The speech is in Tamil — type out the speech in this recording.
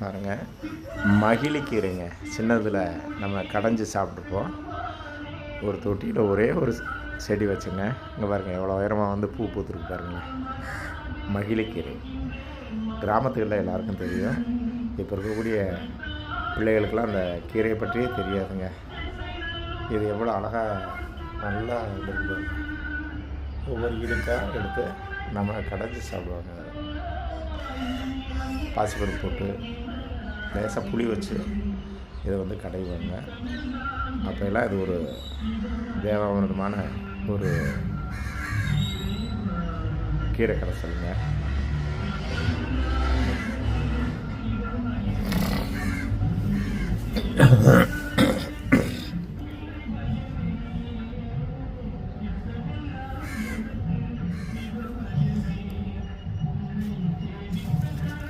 பாருங்கள், மகிழிக்கீரைங்க. சின்னதில் நம்ம கடைஞ்சி சாப்பிட்ருப்போம். ஒரு தொட்டியில் ஒரே ஒரு செடி வச்சுங்க. இங்கே பாருங்கள் எவ்வளோ உயரமாக வந்து பூ பூத்துருக்கு பாருங்கள். மகிழிக்கீரை கிராமத்துகளில் எல்லாருக்கும் தெரியும். இப்போ இருக்கக்கூடிய பிள்ளைகளுக்கெல்லாம் அந்த கீரையை பற்றியே தெரியாதுங்க. இது எவ்வளோ அழகாக நல்லா இருக்கு பாருங்க. ஒவ்வொரு இடுக்காக எடுத்து நம்ம கடைஞ்சி சாப்பிடுவாங்க. பாசிப்பருப்பு போட்டு லேசாக புளி வச்சு இதை வந்து கடைவாங்க. அப்போல்லாம் இது ஒரு தேவாமிர்தமான ஒரு கீரை கடைசலுங்க.